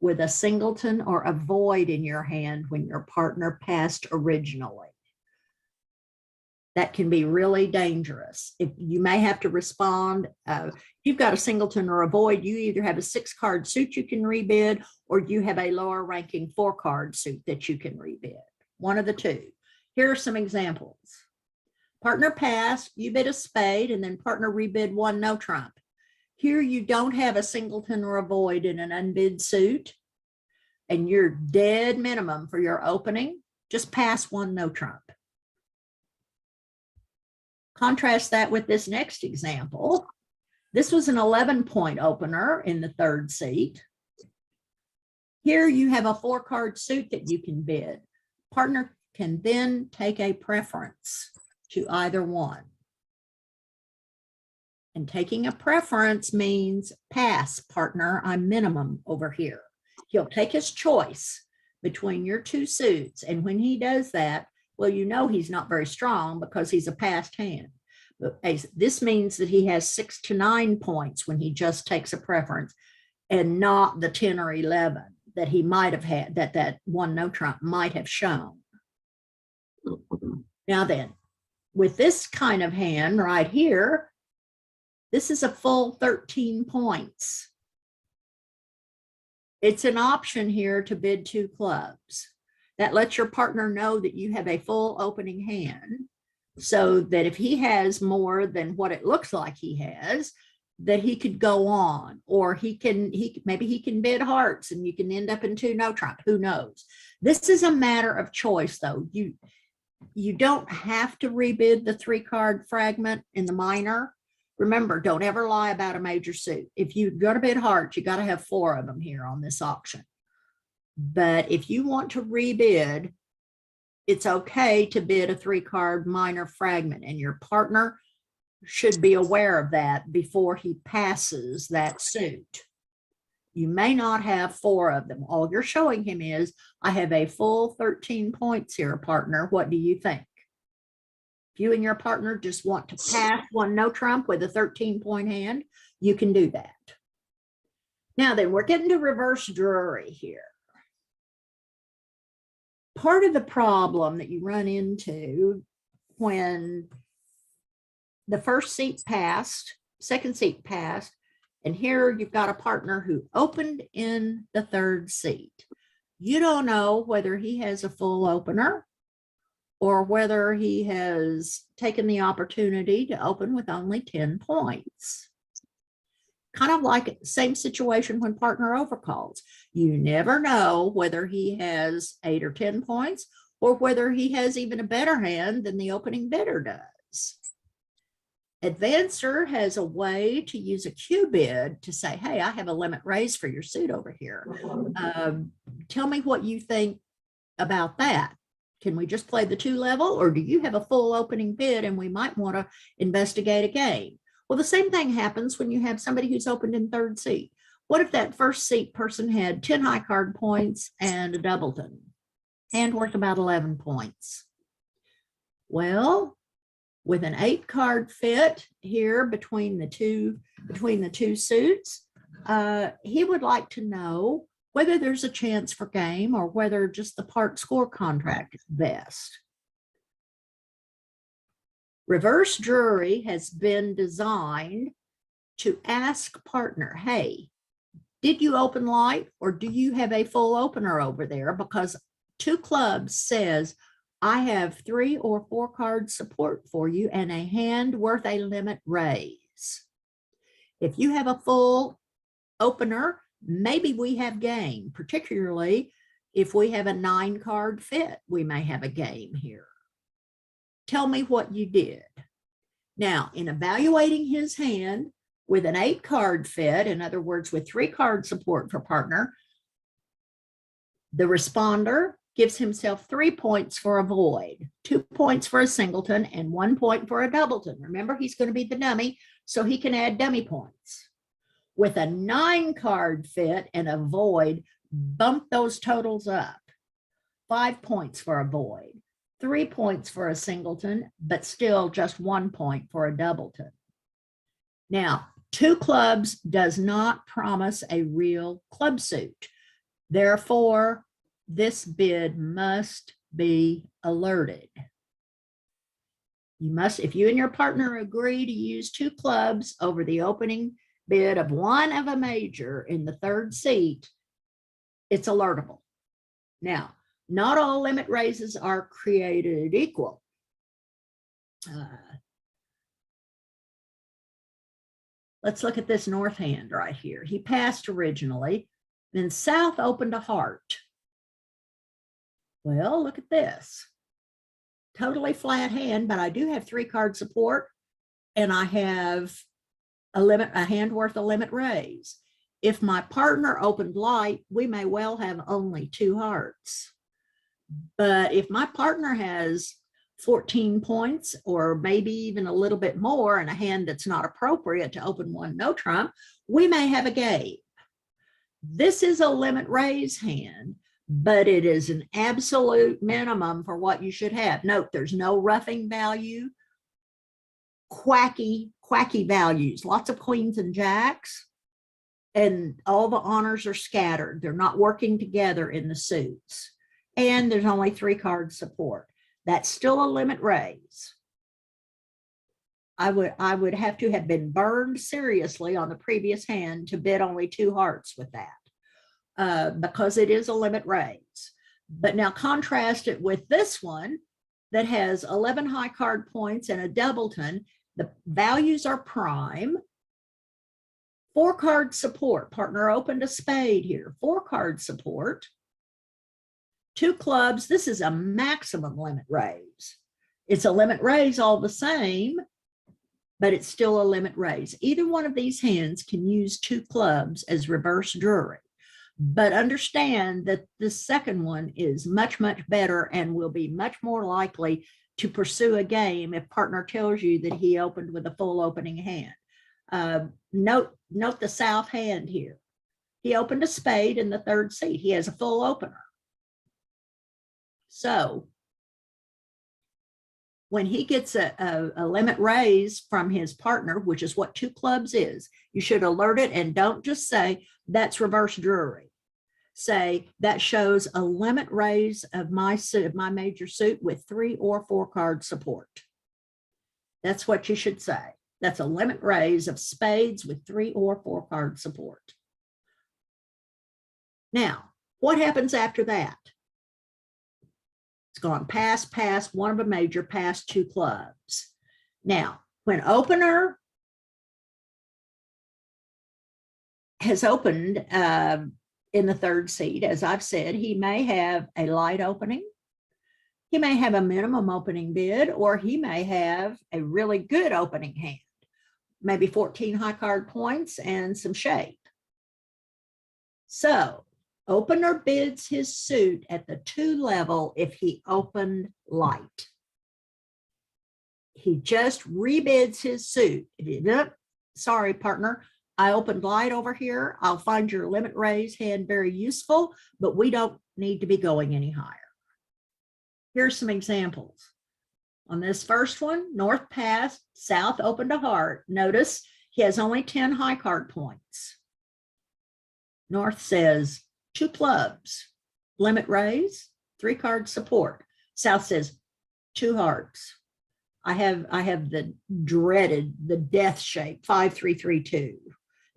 with a singleton or a void in your hand when your partner passed originally. That can be really dangerous. If you may have to respond, you've got a singleton or a void, you either have a 6-card suit you can rebid, or you have a lower ranking 4-card suit that you can rebid. One of the two. Here are some examples. Partner passed, you bid a spade, and then partner rebid 1 no trump. Here you don't have a singleton or a void in an unbid suit, and you're dead minimum for your opening. Just pass 1 no trump. Contrast that with this next example. This was an 11-point opener in the third seat. Here you have a 4-card suit that you can bid. Partner can then take a preference to either one. And taking a preference means pass, partner, I'm minimum over here. He'll take his choice between your two suits. And when he does that, well, you know he's not very strong because he's a passed hand. But this means that he has 6 to 9 points when he just takes a preference, and not the 10 or 11 that he might have had, that one no trump might have shown. Now then, with this kind of hand right here, this is a full 13 points. It's an option here to bid 2 clubs. That lets your partner know that you have a full opening hand, so that if he has more than what it looks like he has, that he could go on, or maybe he can bid hearts and you can end up in 2 no trump, who knows. This is a matter of choice though. You don't have to rebid the 3-card fragment in the minor. Remember, don't ever lie about a major suit. If you're going to bid hearts, you got to have 4 of them here on this auction. But if you want to rebid, it's okay to bid a 3-card minor fragment, and your partner should be aware of that before he passes that suit. You may not have 4 of them. All you're showing him is, I have a full 13 points here, partner. What do you think? If you and your partner just want to pass one no trump with a 13-point hand, you can do that. Now then, we're getting to reverse Drury here. Part of the problem that you run into when the first seat passed, second seat passed, and here you've got a partner who opened in the 3rd seat. You don't know whether he has a full opener or whether he has taken the opportunity to open with only 10 points. Kind of like same situation when partner overcalls. You never know whether he has 8 or 10 points, or whether he has even a better hand than the opening bidder does. Advancer has a way to use a Q bid to say, hey, I have a limit raise for your suit over here. Tell me what you think about that. Can we just play the 2 level, or do you have a full opening bid and we might want to investigate a game? Well, the same thing happens when you have somebody who's opened in 3rd seat. What if that 1st seat person had 10 high card points and a doubleton, hand worth about 11 points? Well, with an 8-card fit here between the two suits, he would like to know whether there's a chance for game or whether just the part score contract is best. Reverse Drury has been designed to ask partner, hey, did you open light, or do you have a full opener over there? Because 2 clubs says, I have 3 or 4 card support for you and a hand worth a limit raise. If you have a full opener, maybe we have game, particularly if we have a 9-card fit, we may have a game here. Tell me what you did. Now, in evaluating his hand with an 8-card fit, in other words, with 3-card support for partner, the responder gives himself 3 points for a void, 2 points for a singleton, and 1 point for a doubleton. Remember, he's going to be the dummy, so he can add dummy points. With a 9-card fit and a void, bump those totals up. 5 points for a void, 3 points for a singleton, but still just 1 point for a doubleton. Now, 2 clubs does not promise a real club suit. Therefore, this bid must be alerted. You must, if you and your partner agree to use 2 clubs over the opening bid of one of a major in the 3rd seat, it's alertable. Now, not all limit raises are created equal. Let's look at this north hand right here. He passed originally, then south opened a heart. Well, look at this. Totally flat hand, but I do have 3-card support, and I have a hand worth a limit raise. If my partner opened light, we may well have only 2 hearts. But if my partner has 14 points, or maybe even a little bit more, in a hand that's not appropriate to open one no trump, we may have a game. This is a limit raise hand, but it is an absolute minimum for what you should have. Note, there's no roughing value, quacky values, lots of queens and jacks, and all the honors are scattered. They're not working together in the suits. And there's only 3 card support. That's still a limit raise. I would have to have been burned seriously on the previous hand to bid only 2 hearts with that, because it is a limit raise. But now contrast it with this one that has 11 high card points and a doubleton. The values are prime. 4 card support. Partner opened a spade here. 4 card support. 2 clubs. This is a maximum limit raise. It's a limit raise all the same, but it's still a limit raise. Either one of these hands can use 2 clubs as reverse Drury, but understand that the second one is much, much better and will be much more likely to pursue a game if partner tells you that he opened with a full opening hand. Note the south hand here. He opened a spade in the 3rd seat. He has a full opener. So when he gets a limit raise from his partner, which is what 2 clubs is, you should alert it and don't just say that's reverse Drury. Say that shows a limit raise of my suit, my major suit, with 3 or 4 card support. That's what you should say. That's a limit raise of spades with 3 or 4 card support. Now, what happens after that? It's gone past, one of a major, past 2 clubs. Now, when opener has opened in the 3rd seat, as I've said, he may have a light opening. He may have a minimum opening bid, or he may have a really good opening hand, maybe 14 high card points and some shape. So opener bids his suit at the 2 level if he opened light. He just rebids his suit. Sorry, partner, I opened light over here. I'll find your limit raise hand very useful, but we don't need to be going any higher. Here's some examples. On this first one, north passed, south opened a heart. Notice he has only 10 high card points. North says 2 clubs, limit raise, 3 card support. South says 2 hearts. I have the dreaded, the death shape, 5-3-3-2.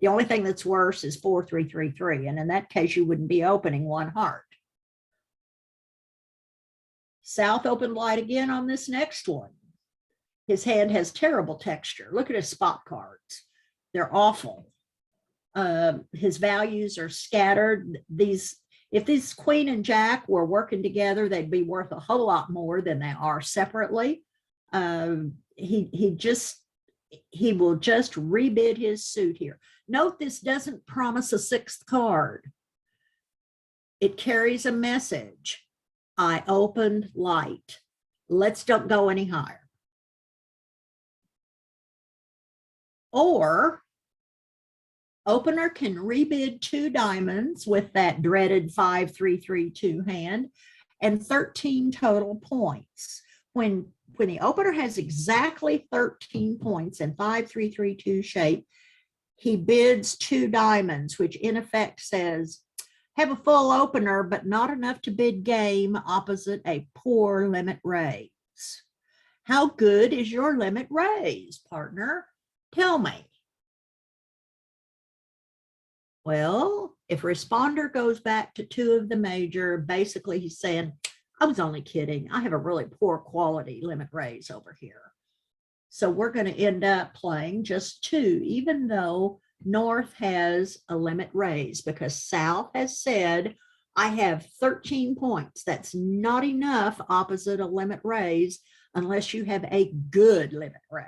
The only thing that's worse is 4-3-3-3. And in that case, you wouldn't be opening 1 heart. South opened light again on this next one. His hand has terrible texture. Look at his spot cards. They're awful. His values are scattered. If these queen and jack were working together, they'd be worth a whole lot more than they are separately. He will just rebid his suit here. Note, this doesn't promise a 6th card. It carries a message. I opened light. Let's don't go any higher. Or opener can rebid 2 diamonds with that dreaded 5-3-3-2 hand and 13 total points. When the opener has exactly 13 points in 5-3-3-2 shape, he bids 2 diamonds, which in effect says, have a full opener, but not enough to bid game opposite a poor limit raise. How good is your limit raise, partner? Tell me. Well, if responder goes back to 2 of the major, basically he's saying, I was only kidding. I have a really poor quality limit raise over here. So we're going to end up playing just 2, even though north has a limit raise, because south has said, I have 13 points. That's not enough opposite a limit raise unless you have a good limit raise.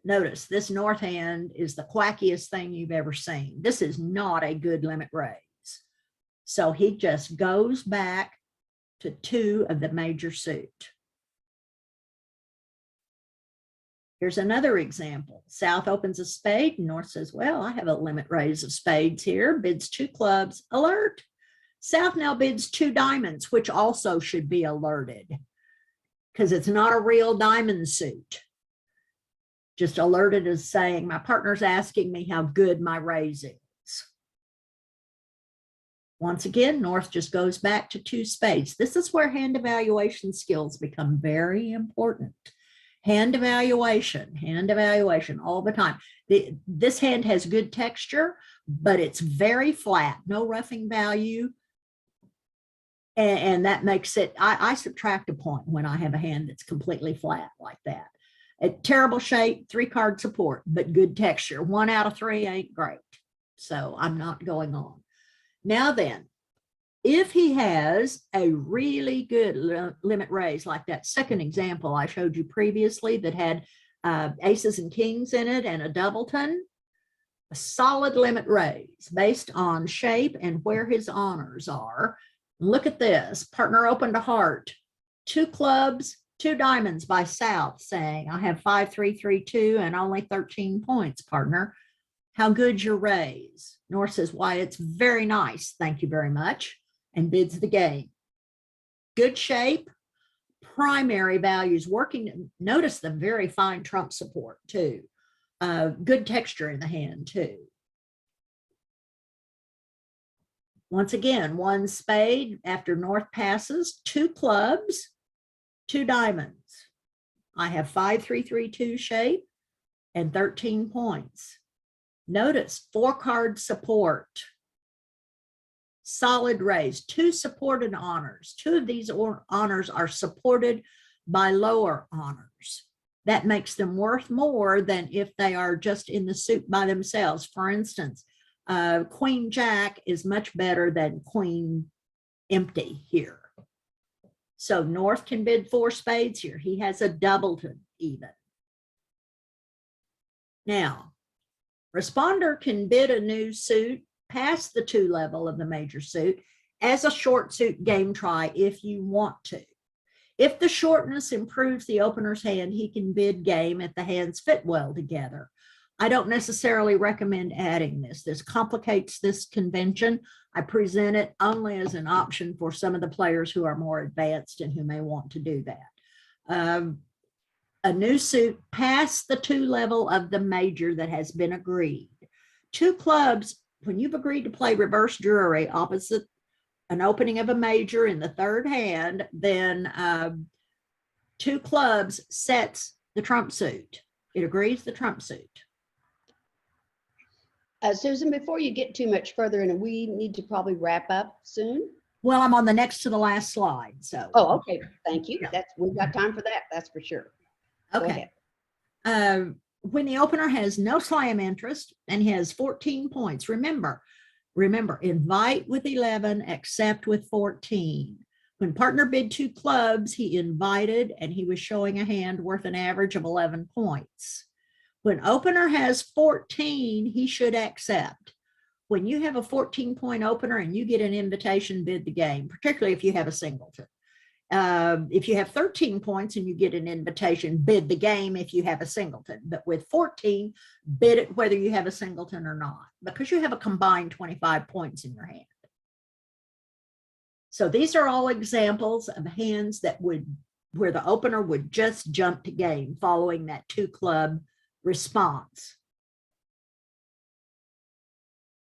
Notice this north hand is the quackiest thing you've ever seen. This is not a good limit raise. So he just goes back to 2 of the major suit. Here's another example. South opens a spade, and North says, well, I have a limit raise of spades here, bids 2 clubs, alert. South now bids 2 diamonds, which also should be alerted because it's not a real diamond suit. Just alerted as saying, my partner's asking me how good my raise is. Once again, North just goes back to 2 spades. This is where hand evaluation skills become very important. Hand evaluation all the time. This hand has good texture, but it's very flat, no roughing value. And that makes it, I subtract a point when I have a hand that's completely flat like that. A terrible shape, 3-card support, but good texture. 1 out of 3 ain't great. So I'm not going on. Now then, if he has a really good limit raise, like that second example I showed you previously that had aces and kings in it and a doubleton, a solid limit raise based on shape and where his honors are. Look at this, partner opened a heart, 2 clubs, 2 diamonds by South saying, I have 5, 3, 3, 2 and only 13 points, partner. How good's your raise? North says, why, it's very nice. Thank you very much. And bids the game. Good shape, primary values working. Notice the very fine trump support too. Good texture in the hand too. Once again, 1 spade after North passes, 2 clubs, 2 diamonds. I have 5, 3, 3, 2 shape and 13 points. Notice 4-card support. Solid raise, 2 supported honors. 2 of these honors are supported by lower honors. That makes them worth more than if they are just in the suit by themselves. For instance, Queen Jack is much better than Queen empty here. So North can bid 4 spades here. He has a doubleton even. Now, responder can bid a new suit past the 2 level of the major suit as a short suit game try if you want to. If the shortness improves the opener's hand, he can bid game if the hands fit well together. I don't necessarily recommend adding this. This complicates this convention. I present it only as an option for some of the players who are more advanced and who may want to do that. A new suit past the 2 level of the major that has been agreed. 2 clubs, when you've agreed to play reverse Drury opposite an opening of a major in the 3rd hand, then 2 clubs sets the trump suit. It agrees the trump suit. Susan, before you get too much further in, we need to probably wrap up soon. Well, I'm on the next to the last slide. So. Oh, okay. Thank you. Yeah. We've got time for that. That's for sure. Okay. When the opener has no slam interest and he has 14 points, remember, invite with 11, accept with 14. When partner bid 2 clubs, he invited and he was showing a hand worth an average of 11 points. When opener has 14, he should accept. When you have a 14-point opener and you get an invitation, bid the game, particularly if you have a singleton. If you have 13 points and you get an invitation, bid the game if you have a singleton. But with 14, bid it whether you have a singleton or not, because you have a combined 25 points in your hand. So these are all examples of hands that where the opener would just jump to game following that 2 club response.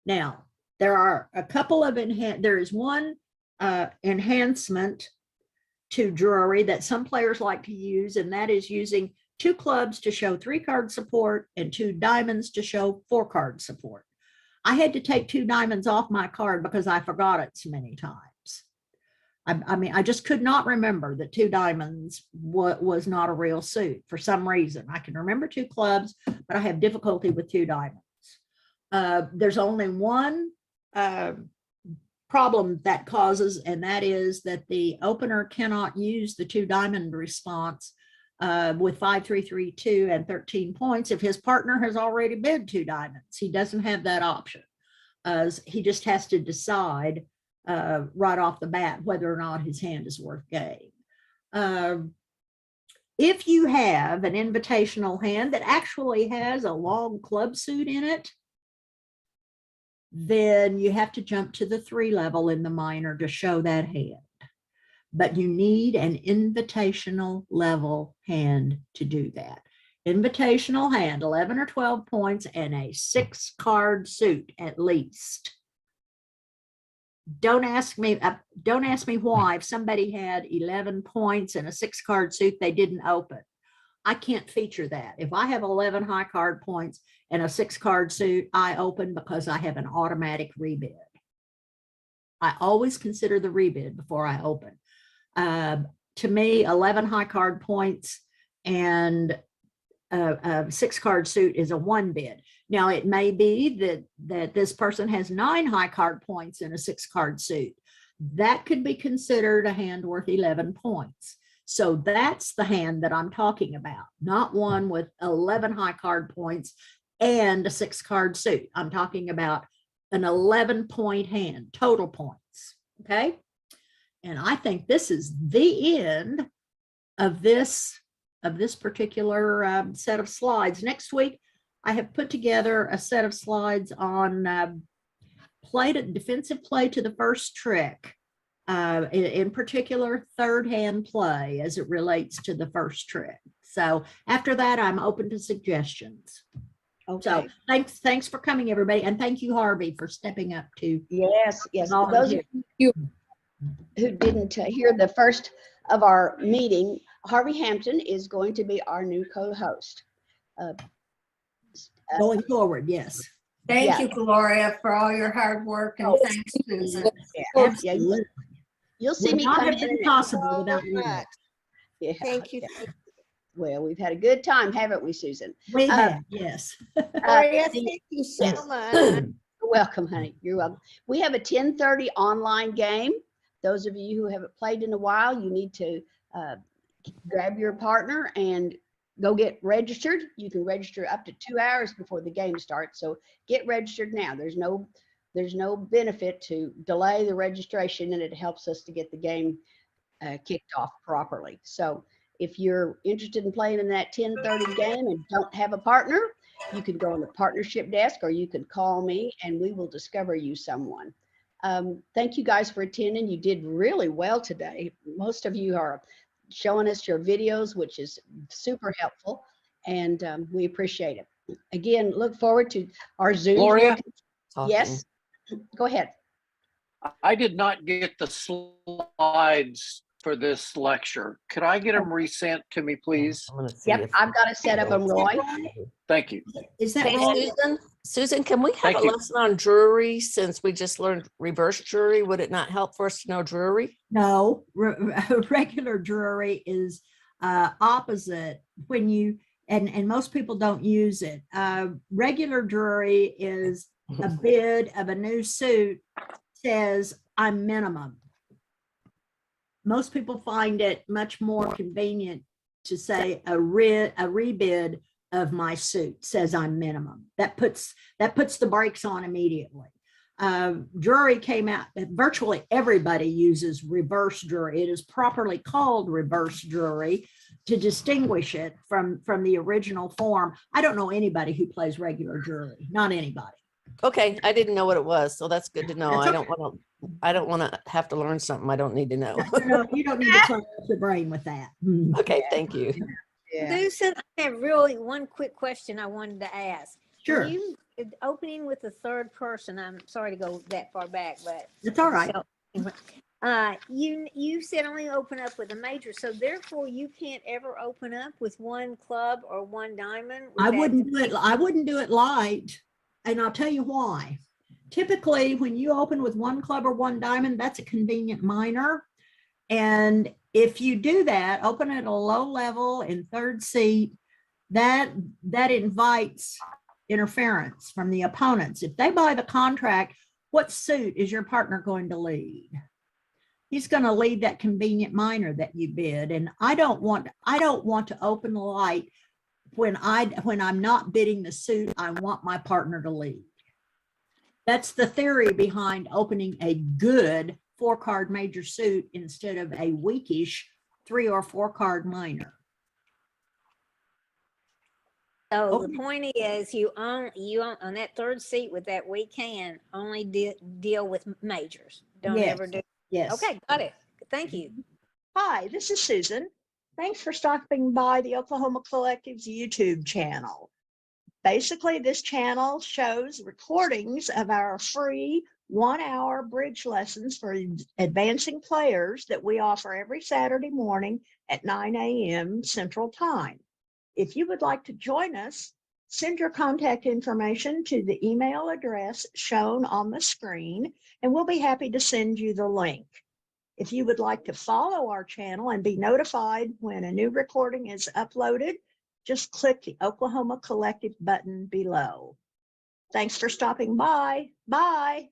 Now, there are a couple of there is one enhancement to Drury that some players like to use, and that is using 2 clubs to show 3-card support and 2 diamonds to show 4-card support. I had to take 2 diamonds off my card because I forgot it so many times. I mean, I just could not remember that 2 diamonds was not a real suit for some reason. I can remember 2 clubs, but I have difficulty with 2 diamonds. There's only one problem that causes, and that is that the opener cannot use the 2 diamond response with 5, 3, 3, 2 and 13 points if his partner has already bid 2 diamonds. He doesn't have that option. He just has to decide right off the bat, whether or not his hand is worth game. If you have an invitational hand that actually has a long club suit in it, then you have to jump to the 3 level in the minor to show that hand. But you need an invitational level hand to do that. Invitational hand, 11 or 12 points and a 6-card suit at least. Don't ask me why if somebody had 11 points and a 6-card suit they didn't open. I can't feature that. If I have 11 high card points and a 6-card suit, I open because I have an automatic rebid. I always consider the rebid before I open. To me, 11 high card points and a 6-card suit is a 1 bid. Now, it may be that this person has 9 high card points and a 6-card suit. That could be considered a hand worth 11 points. So that's the hand that I'm talking about, not one with 11 high card points and a 6-card suit. I'm talking about an 11-point hand, total points, okay? And I think this is the end of this particular set of slides. Next week, I have put together a set of slides on defensive play to the first trick. In particular, third hand play as it relates to the first trick. So after that, I'm open to suggestions. Okay. So thanks for coming, everybody. And thank you, Harvey, for stepping up to. Yes, yes. For volunteer. those of you who didn't hear the first of our meeting, Harvey Hampton is going to be our new co-host. Going forward, yes. Thank Yeah. you, Gloria, for all your hard work, and thanks, Susan. Yeah, Absolutely. you'll see Would me not come have in. been and- possible without you. Yeah, Thank you. yeah. Well, we've had a good time, haven't we, Susan? We have, yes. Gloria, the- thank you so yes. much. You're welcome, honey. You're welcome. We have a 10:30 online game. Those of you who haven't played in a while, you need to grab your partner and go get registered. You can register up to 2 hours before the game starts. So get registered now. There's no benefit to delay the registration, and it helps us to get the game kicked off properly. So if you're interested in playing in that 10:30 game and don't have a partner, you can go on the partnership desk or you can call me and we will discover you someone. Thank you guys for attending. You did really well today. Most of you are showing us your videos, which is super helpful, and we appreciate it. Again, look forward to our Zoom. Gloria? Yes, go ahead. I did not get the slides for this lecture. Could I get them resent to me, please? I'm gonna see Yep, if- I've got to set up them, Roy. Thank you. Is that Hey, wrong? Susan, can we have Thank a you. lesson on Drury since we just learned reverse Drury? Would it not help for us to know Drury? No, regular Drury is opposite when you, and most people don't use it. Regular Drury is a bid of a new suit says I'm minimum. Most people find it much more convenient to say a rebid of my suit says I'm minimum. That puts the brakes on immediately. Drury came out, virtually everybody uses reverse Drury. It is properly called reverse Drury to distinguish it from the original form. I don't know anybody who plays regular Drury, not anybody. Okay, I didn't know what it was, so that's good to know. That's I don't want to have to learn something I don't need to know. No, you don't need to turn off your brain with that. Okay, thank you. Yeah. Susan, I have really one quick question I wanted to ask. Sure, You, opening with the third person, I'm sorry to go that far back, but. it's all right. You said only open up with a major, so therefore you can't ever open up with one club or one diamond? I wouldn't do it light, and I'll tell you why. Typically, when you open with one club or one diamond, that's a convenient minor. And if you do that, open at a low level in third seat, that invites interference from the opponents. If they buy the contract, what suit is your partner going to lead? He's going to lead that convenient minor that you bid. And I don't want to open light when I'm not bidding the suit I want my partner to lead. That's the theory behind opening a good 4-card major suit instead of a weakish 3 or 4-card minor. So the Okay. point is you on that third seat with that weak hand, only deal with majors. Don't Yes. ever do. Yes. Okay, got it. Thank you. Hi, this is Susan. Thanks for stopping by the Oklahoma Collective's YouTube channel. Basically, this channel shows recordings of our free 1-hour bridge lessons for advancing players that we offer every Saturday morning at 9 a.m. Central Time. If you would like to join us, send your contact information to the email address shown on the screen, and we'll be happy to send you the link. If you would like to follow our channel and be notified when a new recording is uploaded, just click the Oklahoma Collective button below. Thanks for stopping by. Bye.